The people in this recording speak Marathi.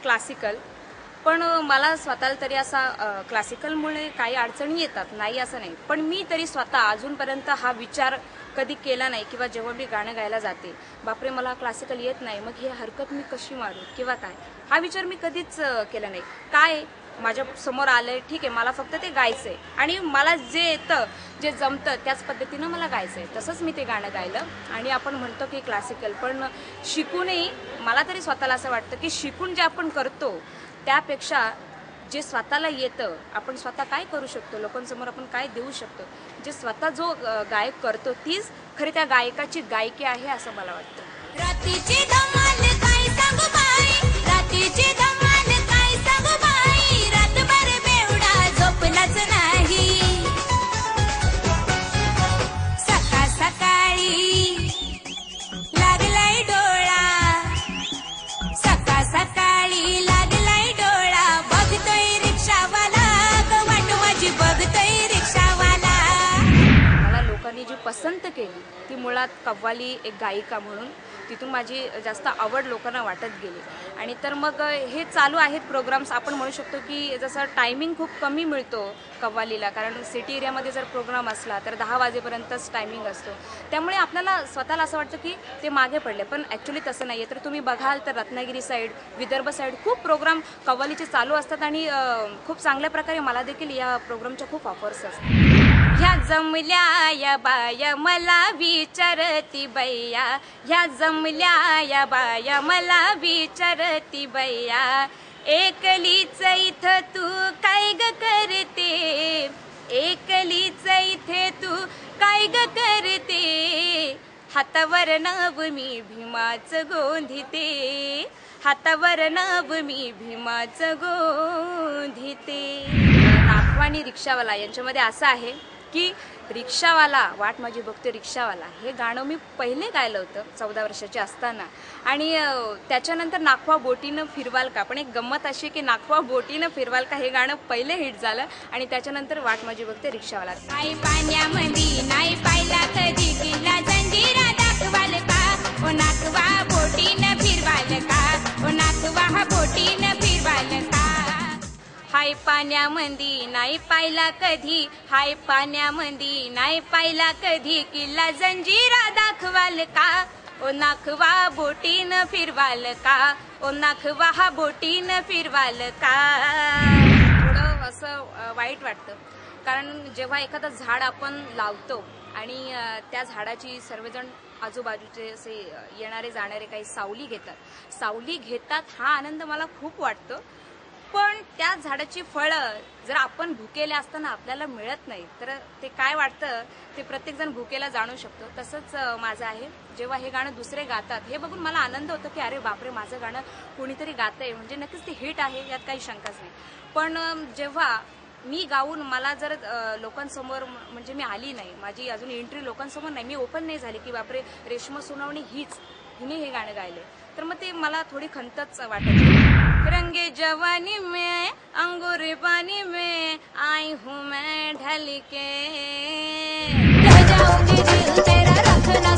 क्लासिकल, पण मला स्वतःला तरी असा क्लासिकलमुळे काही अडचणी येतात, नाही असं नाही. पण मी तरी स्वतः अजूनपर्यंत हा विचार कधी केला नाही किंवा जेव्हा मी गाणं गायला जाते, बापरे मला क्लासिकल येत नाही, मग ही हरकत मी कशी मारू किंवा काय, हा विचार मी कधीच केला नाही. काय माझ्या समोर आलंय, ठीक आहे, मला फक्त ते गायचंय आणि मला जे येतं, जे जमतं त्याच पद्धतीनं मला गायचंय, तसंच मी ते गाणं गायलं. आणि आपण म्हणतो की क्लासिकल, पण शिकूनही मला तरी स्वतःला असं वाटतं की शिकून जे आपण करतो त्यापेक्षा जे स्वतःला येतं, आपण स्वतः काय करू शकतो, लोकांसमोर आपण काय देऊ शकतो, जे स्वतः जो गायक करतो तीच खरी त्या गायकाची गायकी आहे असं मला वाटतं. रात्रीची धमाल काय सांगू बाई, रात्रीची धमाल काय सांगू बाई, रातभर बेवडा झोपलाच नाही. सकाळ सकाळी लागलाय डोळा, सकाळ सकाळी लागलाय डोळा, बघतोय रिक्षावाला, वाट माझी बघतोय रिक्षावाला. मला लोकांनी जी पसंत केली ती मुळात कव्वाली एक गायिका म्हणून, तिथून माझी जास्त आवड लोकांना वाटत गेली. आणि तर मग हे चालू आहेत प्रोग्राम्स. आपण म्हणू शकतो की जसं टायमिंग खूप कमी मिळतो कव्वालीला, कारण सिटी एरियामध्ये जर प्रोग्राम असला तर 10 वाजेपर्यंतच टायमिंग असतो, त्यामुळे आपल्याला स्वतःला असं वाटतं की ते मागे पडले, पण ॲक्च्युली तसं नाही आहे. तर तुम्ही बघाल तर रत्नागिरी साईड, विदर्भ साईड खूप प्रोग्राम कव्वालीचे चालू असतात आणि खूप चांगल्या प्रकारे मला देखील या प्रोग्रामच्या खूप ऑफर्स असतात. ह्या जमल्या या बाया मला विचारती बैया, ह्या जमल्या या बाया मला विचारती बैया, एकलीच इथं तू काय ग करते, एकलीच इथे तू काय ग करते, हातावर नाव मी भीमाचं गोंधिते, हातावर नाव मी भीमाचं गोंधिते. नाखवा आणि रिक्षावाला यांच्यामध्ये असं आहे की रिक्षावाला वाट माझी बघते रिक्षावाला हे गाणं मी पहिले गायलं होतं 14 वर्षाची असताना, आणि त्याच्यानंतर नाखवा बोटीनं फिरवाल का, पण एक गंमत अशी की नाखवा बोटीनं फिरवाल का हे गाणं पहिले हिट झालं आणि त्याच्यानंतर वाट माझी बघते रिक्षावाला. आई पाण्यामध्ये नाही पाहिला कधी किल्ला जंजिरा दाखवाल का, ओ नाखवा बोटीनं फिरवाल का, ओ नाखवा बोटीनं फिरवाल का. हाय पाण्यामध्ये नाही पाहिला कधी, हाय पाण्यामध्ये नाही पाहिला कधी, किल्ला जंजिरा दाखवाल का, ओ नाखवा बोटीनं फिरवाल का, ओ नाखवा बोटीनं फिरवाल का. थोडं असं वाईट वाटतं, कारण जेव्हा एखादं झाड आपण लावतो आणि त्या झाडाची सर्वजण आजूबाजूचे असे येणारे जाणारे काही सावली घेतात, हा आनंद मला खूप वाटतो. पण त्या झाडाची फळं जर आपण भुकेले असताना आपल्याला मिळत नाही तर ते काय वाटतं ते प्रत्येकजण भुकेला जाणू शकतो. तसंच माझं आहे, जेव्हा हे गाणं दुसरे गातात हे बघून मला आनंद होतो की अरे बापरे माझं गाणं कोणीतरी गातंय, म्हणजे नक्कीच ते हिट आहे यात काही शंकाच नाही. पण जेव्हा मी गाऊन मला जर लोकांसमोर म्हणजे मी आली नाही, माझी अजून एंट्री लोकांसमोर नाही, मी ओपन नाही झाली की बापरे रेश्मा सोनावणे हिने हे गाणं गायले, तर मग ते मला थोडी खंतच वाटत. रंगे जवानी में अंगूर पानी में आई हूँ मैं ढल के, जाऊंगी दिल तेरा रखना